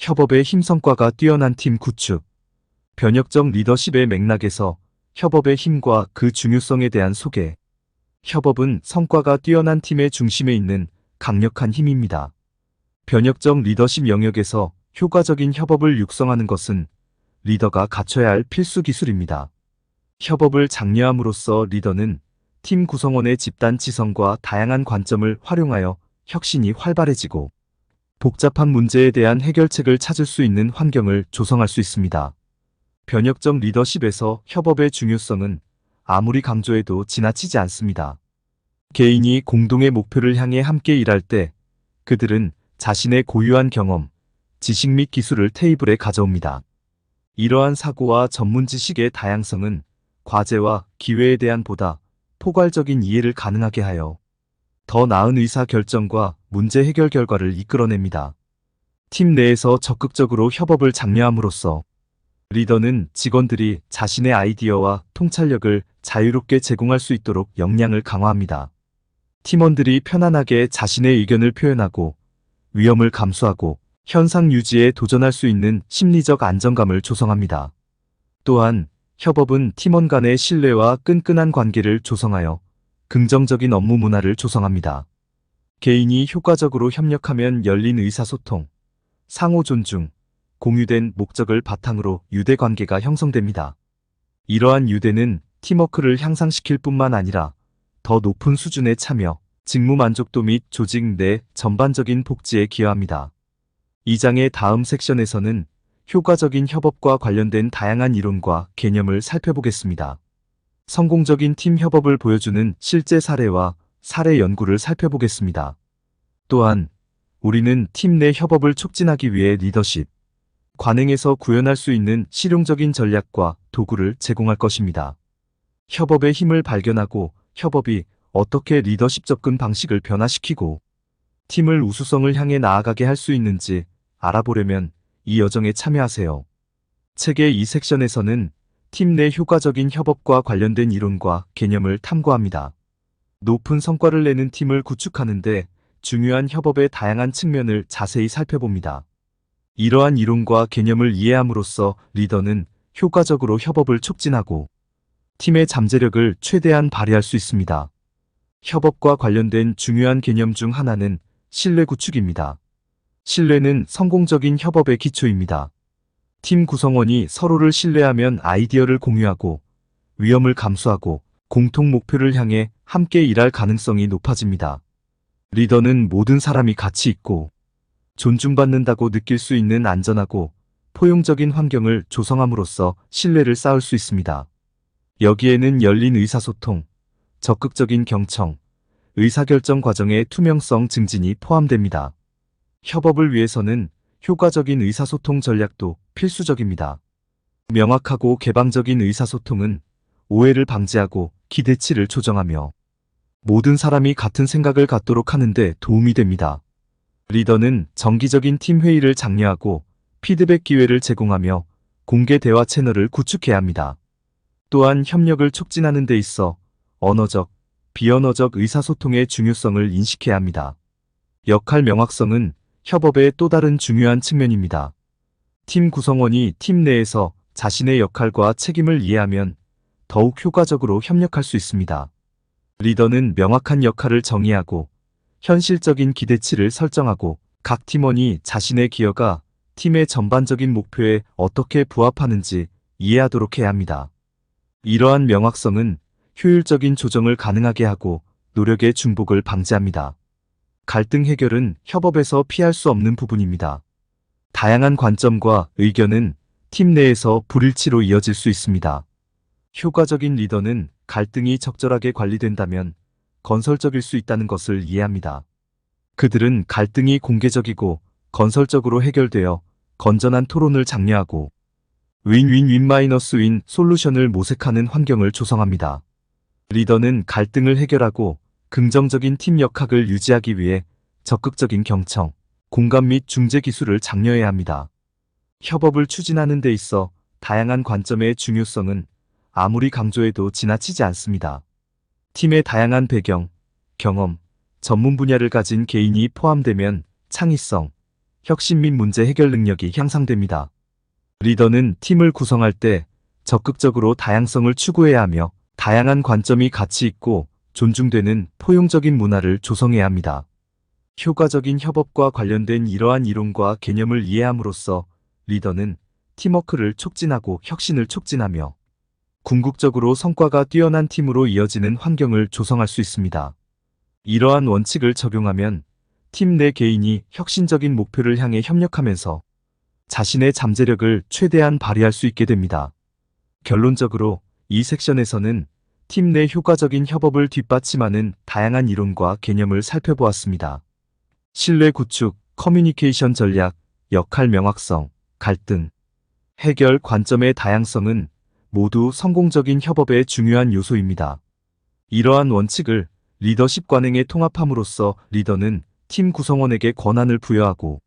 협업의 힘 성과가 뛰어난 팀 구축. 변혁적 리더십의 맥락에서 협업의 힘과 그 중요성에 대한 소개. 협업은 성과가 뛰어난 팀의 중심에 있는 강력한 힘입니다. 변혁적 리더십 영역에서 효과적인 협업을 육성하는 것은 리더가 갖춰야 할 필수 기술입니다. 협업을 장려함으로써 리더는 팀 구성원의 집단 지성과 다양한 관점을 활용하여 혁신이 활발해지고 복잡한 문제에 대한 해결책을 찾을 수 있는 환경을 조성할 수 있습니다. 변혁적 리더십에서 협업의 중요성은 아무리 강조해도 지나치지 않습니다. 개인이 공동의 목표를 향해 함께 일할 때 그들은 자신의 고유한 경험, 지식 및 기술을 테이블에 가져옵니다. 이러한 사고와 전문 지식의 다양성은 과제와 기회에 대한 보다 포괄적인 이해를 가능하게 하여 더 나은 의사 결정과 문제 해결 결과를 이끌어냅니다. 팀 내에서 적극적으로 협업을 장려함으로써 리더는 직원들이 자신의 아이디어와 통찰력을 자유롭게 제공할 수 있도록 역량을 강화합니다. 팀원들이 편안하게 자신의 의견을 표현하고 위험을 감수하고 현상 유지에 도전할 수 있는 심리적 안정감을 조성합니다. 또한 협업은 팀원 간의 신뢰와 끈끈한 관계를 조성하여 긍정적인 업무 문화를 조성합니다. 개인이 효과적으로 협력하면 열린 의사소통, 상호 존중, 공유된 목적을 바탕으로 유대 관계가 형성됩니다. 이러한 유대는 팀워크를 향상시킬 뿐만 아니라 더 높은 수준의 참여, 직무 만족도 및 조직 내 전반적인 복지에 기여합니다. 이 장의 다음 섹션에서는 효과적인 협업과 관련된 다양한 이론과 개념을 살펴보겠습니다. 성공적인 팀 협업을 보여주는 실제 사례와 사례 연구를 살펴보겠습니다. 또한 우리는 팀 내 협업을 촉진하기 위해 리더십, 관행에서 구현할 수 있는 실용적인 전략과 도구를 제공할 것입니다. 협업의 힘을 발견하고 협업이 어떻게 리더십 접근 방식을 변화시키고 팀을 우수성을 향해 나아가게 할 수 있는지 알아보려면 이 여정에 참여하세요. 책의 이 섹션에서는 팀 내 효과적인 협업과 관련된 이론과 개념을 탐구합니다. 높은 성과를 내는 팀을 구축하는데 중요한 협업의 다양한 측면을 자세히 살펴봅니다. 이러한 이론과 개념을 이해함으로써 리더는 효과적으로 협업을 촉진하고 팀의 잠재력을 최대한 발휘할 수 있습니다. 협업과 관련된 중요한 개념 중 하나는 신뢰 구축입니다. 신뢰는 성공적인 협업의 기초입니다. 팀 구성원이 서로를 신뢰하면 아이디어를 공유하고 위험을 감수하고 공통 목표를 향해 함께 일할 가능성이 높아집니다. 리더는 모든 사람이 가치 있고 존중받는다고 느낄 수 있는 안전하고 포용적인 환경을 조성함으로써 신뢰를 쌓을 수 있습니다. 여기에는 열린 의사소통, 적극적인 경청, 의사결정 과정의 투명성 증진이 포함됩니다. 협업을 위해서는 효과적인 의사소통 전략도 필수적입니다. 명확하고 개방적인 의사소통은 오해를 방지하고 기대치를 조정하며 모든 사람이 같은 생각을 갖도록 하는 데 도움이 됩니다. 리더는 정기적인 팀 회의를 장려하고 피드백 기회를 제공하며 공개 대화 채널을 구축해야 합니다. 또한 협력을 촉진하는 데 있어 언어적, 비언어적 의사소통의 중요성을 인식해야 합니다. 역할 명확성은 협업의 또 다른 중요한 측면입니다. 팀 구성원이 팀 내에서 자신의 역할과 책임을 이해하면 더욱 효과적으로 협력할 수 있습니다. 리더는 명확한 역할을 정의하고 현실적인 기대치를 설정하고 각 팀원이 자신의 기여가 팀의 전반적인 목표에 어떻게 부합하는지 이해하도록 해야 합니다. 이러한 명확성은 효율적인 조정을 가능하게 하고 노력의 중복을 방지합니다. 갈등 해결은 협업에서 피할 수 없는 부분입니다. 다양한 관점과 의견은 팀 내에서 불일치로 이어질 수 있습니다. 효과적인 리더는 갈등이 적절하게 관리된다면 건설적일 수 있다는 것을 이해합니다. 그들은 갈등이 공개적이고 건설적으로 해결되어 건전한 토론을 장려하고 윈 솔루션을 모색하는 환경을 조성합니다. 리더는 갈등을 해결하고 긍정적인 팀 역학을 유지하기 위해 적극적인 경청, 공감 및 중재 기술을 장려해야 합니다. 협업을 추진하는 데 있어 다양한 관점의 중요성은 아무리 강조해도 지나치지 않습니다. 팀의 다양한 배경, 경험, 전문 분야를 가진 개인이 포함되면 창의성, 혁신 및 문제 해결 능력이 향상됩니다. 리더는 팀을 구성할 때 적극적으로 다양성을 추구해야 하며 다양한 관점이 가치 있고 존중되는 포용적인 문화를 조성해야 합니다. 효과적인 협업과 관련된 이러한 이론과 개념을 이해함으로써 리더는 팀워크를 촉진하고 혁신을 촉진하며 궁극적으로 성과가 뛰어난 팀으로 이어지는 환경을 조성할 수 있습니다. 이러한 원칙을 적용하면 팀 내 개인이 혁신적인 목표를 향해 협력하면서 자신의 잠재력을 최대한 발휘할 수 있게 됩니다. 결론적으로 이 섹션에서는 팀 내 효과적인 협업을 뒷받침하는 다양한 이론과 개념을 살펴보았습니다. 신뢰 구축, 커뮤니케이션 전략, 역할 명확성, 갈등, 해결 관점의 다양성은 모두 성공적인 협업의 중요한 요소입니다. 이러한 원칙을 리더십 관행에 통합함으로써 리더는 팀 구성원에게 권한을 부여하고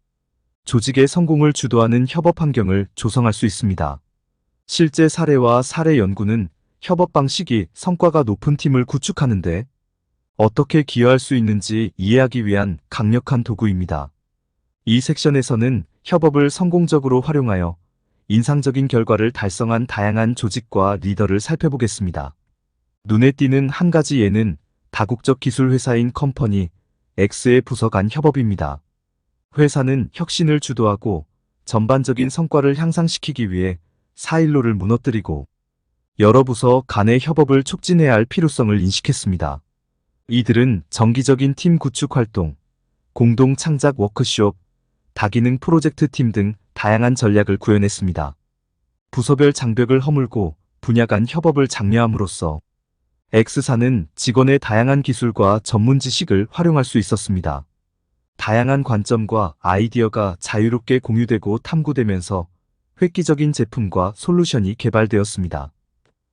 조직의 성공을 주도하는 협업 환경을 조성할 수 있습니다. 실제 사례와 사례 연구는 협업 방식이 성과가 높은 팀을 구축하는 데 어떻게 기여할 수 있는지 이해하기 위한 강력한 도구입니다. 이 섹션에서는 협업을 성공적으로 활용하여 인상적인 결과를 달성한 다양한 조직과 리더를 살펴보겠습니다. 눈에 띄는 한 가지 예는 다국적 기술 회사인 컴퍼니 X의 부서 간 협업입니다. 회사는 혁신을 주도하고 전반적인 성과를 향상시키기 위해 사일로를 무너뜨리고 여러 부서 간의 협업을 촉진해야 할 필요성을 인식했습니다. 이들은 정기적인 팀 구축 활동, 공동 창작 워크숍, 다기능 프로젝트 팀 등 다양한 전략을 구현했습니다. 부서별 장벽을 허물고 분야 간 협업을 장려함으로써 X사는 직원의 다양한 기술과 전문 지식을 활용할 수 있었습니다. 다양한 관점과 아이디어가 자유롭게 공유되고 탐구되면서 획기적인 제품과 솔루션이 개발되었습니다.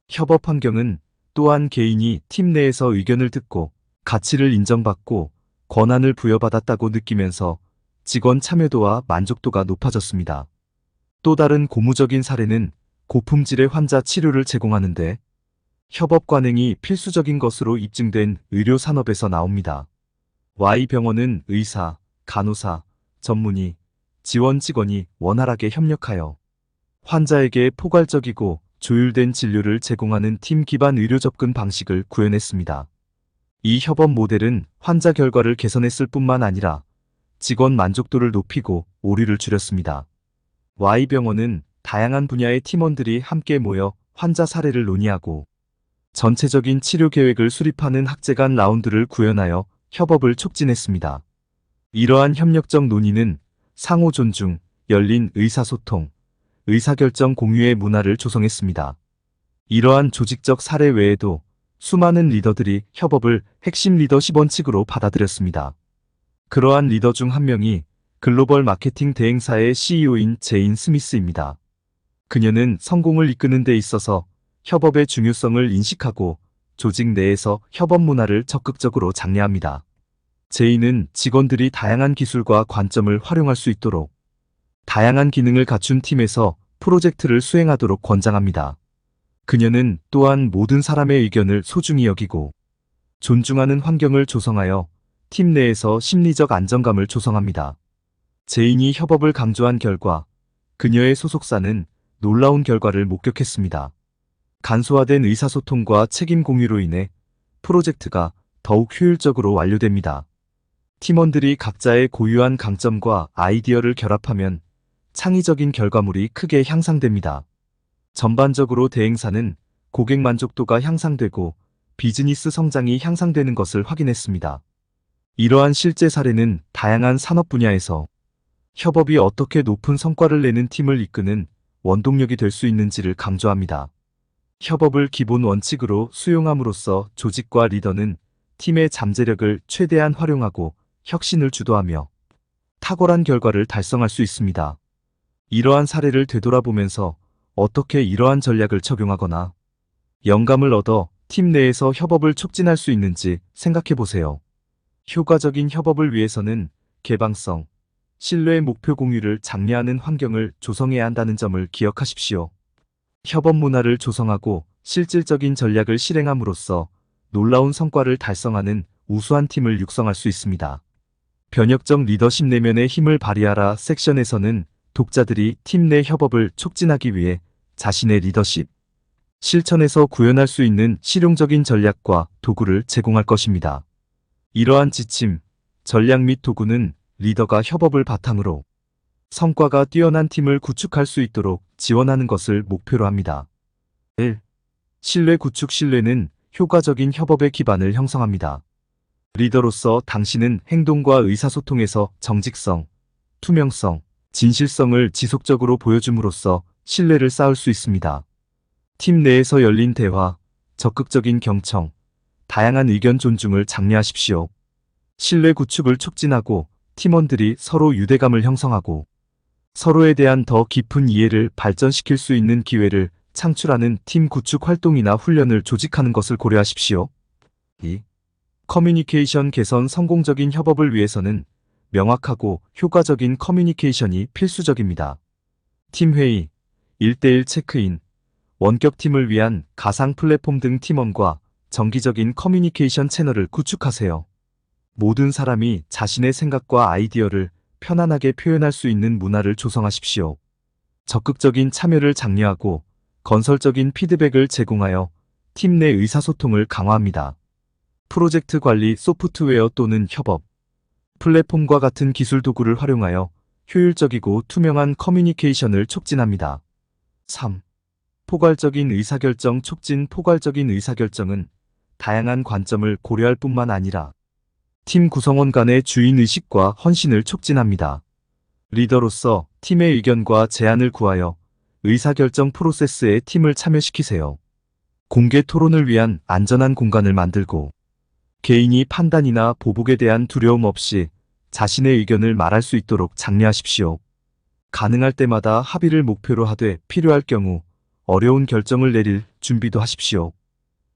협업 환경은 또한 개인이 팀 내에서 의견을 듣고 가치를 인정받고 권한을 부여받았다고 느끼면서 직원 참여도와 만족도가 높아졌습니다. 또 다른 고무적인 사례는 고품질의 환자 치료를 제공하는데 협업 관행이 필수적인 것으로 입증된 의료 산업에서 나옵니다. Y병원은 의사, 간호사, 전문의, 지원 직원이 원활하게 협력하여 환자에게 포괄적이고 조율된 진료를 제공하는 팀 기반 의료 접근 방식을 구현했습니다. 이 협업 모델은 환자 결과를 개선했을 뿐만 아니라 직원 만족도를 높이고 오류를 줄였습니다. Y병원은 다양한 분야의 팀원들이 함께 모여 환자 사례를 논의하고 전체적인 치료 계획을 수립하는 학제 간 라운드를 구현하여 협업을 촉진했습니다. 이러한 협력적 논의는 상호 존중, 열린 의사소통, 의사결정 공유의 문화를 조성했습니다. 이러한 조직적 사례 외에도 수많은 리더들이 협업을 핵심 리더십 원칙으로 받아들였습니다. 그러한 리더 중 한 명이 글로벌 마케팅 대행사의 CEO인 제인 스미스입니다. 그녀는 성공을 이끄는 데 있어서 협업의 중요성을 인식하고 조직 내에서 협업 문화를 적극적으로 장려합니다. 제인은 직원들이 다양한 기술과 관점을 활용할 수 있도록 다양한 기능을 갖춘 팀에서 프로젝트를 수행하도록 권장합니다. 그녀는 또한 모든 사람의 의견을 소중히 여기고 존중하는 환경을 조성하여 팀 내에서 심리적 안정감을 조성합니다. 제인이 협업을 강조한 결과 그녀의 소속사는 놀라운 결과를 목격했습니다. 간소화된 의사소통과 책임 공유로 인해 프로젝트가 더욱 효율적으로 완료됩니다. 팀원들이 각자의 고유한 강점과 아이디어를 결합하면 창의적인 결과물이 크게 향상됩니다. 전반적으로 대행사는 고객 만족도가 향상되고 비즈니스 성장이 향상되는 것을 확인했습니다. 이러한 실제 사례는 다양한 산업 분야에서 협업이 어떻게 높은 성과를 내는 팀을 이끄는 원동력이 될 수 있는지를 강조합니다. 협업을 기본 원칙으로 수용함으로써 조직과 리더는 팀의 잠재력을 최대한 활용하고 혁신을 주도하며 탁월한 결과를 달성할 수 있습니다. 이러한 사례를 되돌아보면서 어떻게 이러한 전략을 적용하거나 영감을 얻어 팀 내에서 협업을 촉진할 수 있는지 생각해 보세요. 효과적인 협업을 위해서는 개방성, 신뢰의 목표 공유를 장려하는 환경을 조성해야 한다는 점을 기억하십시오. 협업 문화를 조성하고 실질적인 전략을 실행함으로써 놀라운 성과를 달성하는 우수한 팀을 육성할 수 있습니다. 변혁적 리더십 내면의 힘을 발휘하라 섹션에서는 독자들이 팀 내 협업을 촉진하기 위해 자신의 리더십, 실천에서 구현할 수 있는 실용적인 전략과 도구를 제공할 것입니다. 이러한 지침, 전략 및 도구는 리더가 협업을 바탕으로 성과가 뛰어난 팀을 구축할 수 있도록 지원하는 것을 목표로 합니다. 1. 신뢰 구축. 신뢰는 효과적인 협업의 기반을 형성합니다. 리더로서 당신은 행동과 의사소통에서 정직성, 투명성, 진실성을 지속적으로 보여줌으로써 신뢰를 쌓을 수 있습니다. 팀 내에서 열린 대화, 적극적인 경청, 다양한 의견 존중을 장려하십시오. 신뢰 구축을 촉진하고 팀원들이 서로 유대감을 형성하고 서로에 대한 더 깊은 이해를 발전시킬 수 있는 기회를 창출하는 팀 구축 활동이나 훈련을 조직하는 것을 고려하십시오. 2. 커뮤니케이션 개선. 성공적인 협업을 위해서는 명확하고 효과적인 커뮤니케이션이 필수적입니다. 팀회의, 1대1 체크인, 원격팀을 위한 가상 플랫폼 등 팀원과 정기적인 커뮤니케이션 채널을 구축하세요. 모든 사람이 자신의 생각과 아이디어를 편안하게 표현할 수 있는 문화를 조성하십시오. 적극적인 참여를 장려하고 건설적인 피드백을 제공하여 팀 내 의사소통을 강화합니다. 프로젝트 관리 소프트웨어 또는 협업, 플랫폼과 같은 기술 도구를 활용하여 효율적이고 투명한 커뮤니케이션을 촉진합니다. 3. 포괄적인 의사결정 촉진. 포괄적인 의사결정은 다양한 관점을 고려할 뿐만 아니라 팀 구성원 간의 주인의식과 헌신을 촉진합니다. 리더로서 팀의 의견과 제안을 구하여 의사결정 프로세스에 팀을 참여시키세요. 공개 토론을 위한 안전한 공간을 만들고 개인이 판단이나 보복에 대한 두려움 없이 자신의 의견을 말할 수 있도록 장려하십시오. 가능할 때마다 합의를 목표로 하되 필요할 경우 어려운 결정을 내릴 준비도 하십시오.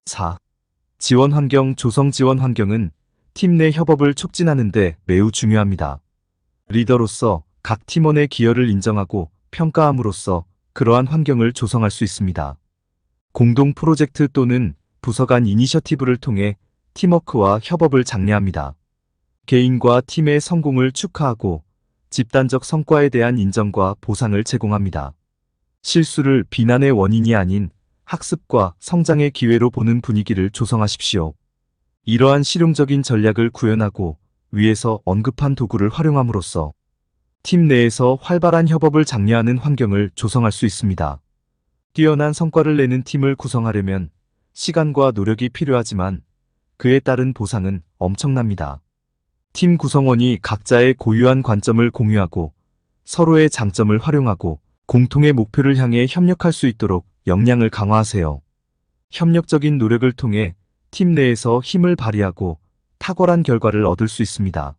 4. 지원 환경 조성. 지원 환경은 팀 내 협업을 촉진하는 데 매우 중요합니다. 리더로서 각 팀원의 기여를 인정하고 평가함으로써 그러한 환경을 조성할 수 있습니다. 공동 프로젝트 또는 부서 간 이니셔티브를 통해 팀워크와 협업을 장려합니다. 개인과 팀의 성공을 축하하고 집단적 성과에 대한 인정과 보상을 제공합니다. 실수를 비난의 원인이 아닌 학습과 성장의 기회로 보는 분위기를 조성하십시오. 이러한 실용적인 전략을 구현하고 위에서 언급한 도구를 활용함으로써 팀 내에서 활발한 협업을 장려하는 환경을 조성할 수 있습니다. 뛰어난 성과를 내는 팀을 구성하려면 시간과 노력이 필요하지만 그에 따른 보상은 엄청납니다. 팀 구성원이 각자의 고유한 관점을 공유하고 서로의 장점을 활용하고 공통의 목표를 향해 협력할 수 있도록 역량을 강화하세요. 협력적인 노력을 통해 팀 내에서 힘을 발휘하고 탁월한 결과를 얻을 수 있습니다.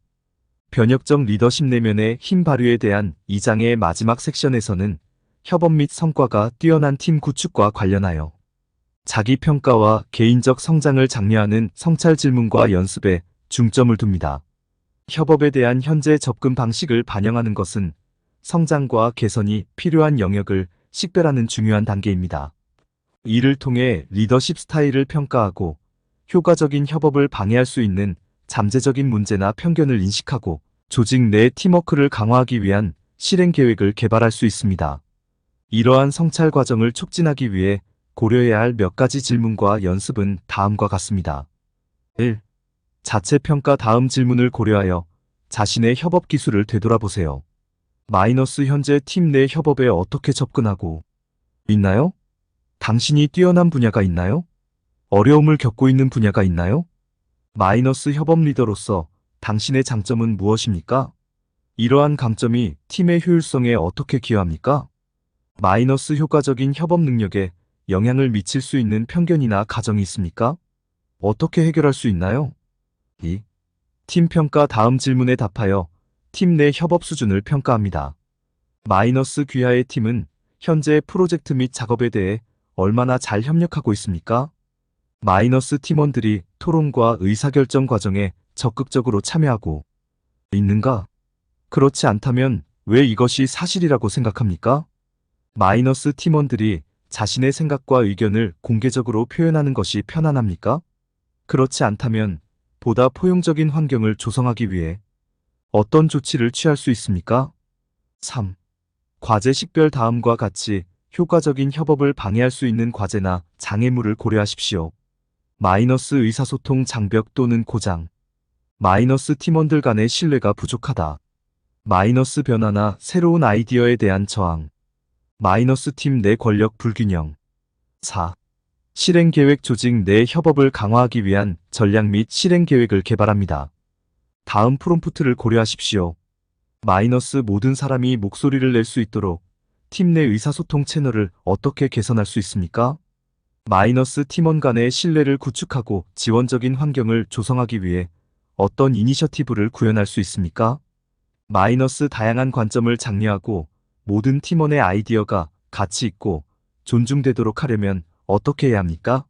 변혁적 리더십 내면의 힘 발휘에 대한 2장의 마지막 섹션에서는 협업 및 성과가 뛰어난 팀 구축과 관련하여 자기평가와 개인적 성장을 장려하는 성찰 질문과 연습에 중점을 둡니다. 협업에 대한 현재 접근 방식을 반영하는 것은 성장과 개선이 필요한 영역을 식별하는 중요한 단계입니다. 이를 통해 리더십 스타일을 평가하고 효과적인 협업을 방해할 수 있는 잠재적인 문제나 편견을 인식하고 조직 내 팀워크를 강화하기 위한 실행 계획을 개발할 수 있습니다. 이러한 성찰 과정을 촉진하기 위해 고려해야 할 몇 가지 질문과 연습은 다음과 같습니다. 1. 자체평가. 다음 질문을 고려하여 자신의 협업 기술을 되돌아보세요. 현재 팀 내 협업에 어떻게 접근하고 있나요? 당신이 뛰어난 분야가 있나요? 어려움을 겪고 있는 분야가 있나요? 협업 리더로서 당신의 장점은 무엇입니까? 이러한 강점이 팀의 효율성에 어떻게 기여합니까? 효과적인 협업 능력에 영향을 미칠 수 있는 편견이나 가정이 있습니까? 어떻게 해결할 수 있나요? 2. 팀 평가. 다음 질문에 답하여 팀 내 협업 수준을 평가합니다. 귀하의 팀은 현재 프로젝트 및 작업에 대해 얼마나 잘 협력하고 있습니까? 팀원들이 토론과 의사결정 과정에 적극적으로 참여하고 있는가? 그렇지 않다면 왜 이것이 사실이라고 생각합니까? 팀원들이 자신의 생각과 의견을 공개적으로 표현하는 것이 편안합니까? 그렇지 않다면 보다 포용적인 환경을 조성하기 위해 어떤 조치를 취할 수 있습니까? 3. 과제 식별 다음과 같이 효과적인 협업을 방해할 수 있는 과제나 장애물을 고려하십시오. 마이너스 의사소통 장벽 또는 고장. 마이너스 팀원들 간의 신뢰가 부족하다. 마이너스 변화나 새로운 아이디어에 대한 저항. 마이너스 팀 내 권력 불균형. 4. 실행계획 조직 내 협업을 강화하기 위한 전략 및 실행계획을 개발합니다. 다음 프롬프트를 고려하십시오. 마이너스 모든 사람이 목소리를 낼 수 있도록 팀 내 의사소통 채널을 어떻게 개선할 수 있습니까? 마이너스 팀원 간의 신뢰를 구축하고 지원적인 환경을 조성하기 위해 어떤 이니셔티브를 구현할 수 있습니까? 마이너스 다양한 관점을 장려하고 모든 팀원의 아이디어가 가치 있고 존중되도록 하려면 어떻게 해야 합니까?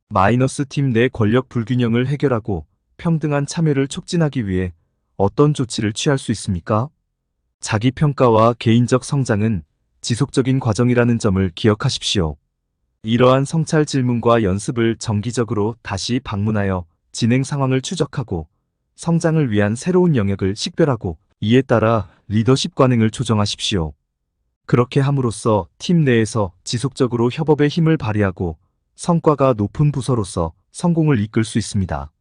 마이너스 팀 내 권력 불균형을 해결하고 평등한 참여를 촉진하기 위해 어떤 조치를 취할 수 있습니까? 자기평가와 개인적 성장은 지속적인 과정이라는 점을 기억하십시오. 이러한 성찰 질문과 연습을 정기적으로 다시 방문하여 진행 상황을 추적하고 성장을 위한 새로운 영역을 식별하고 이에 따라 리더십 관행을 조정하십시오. 그렇게 함으로써 팀 내에서 지속적으로 협업의 힘을 발휘하고 성과가 높은 부서로서 성공을 이끌 수 있습니다.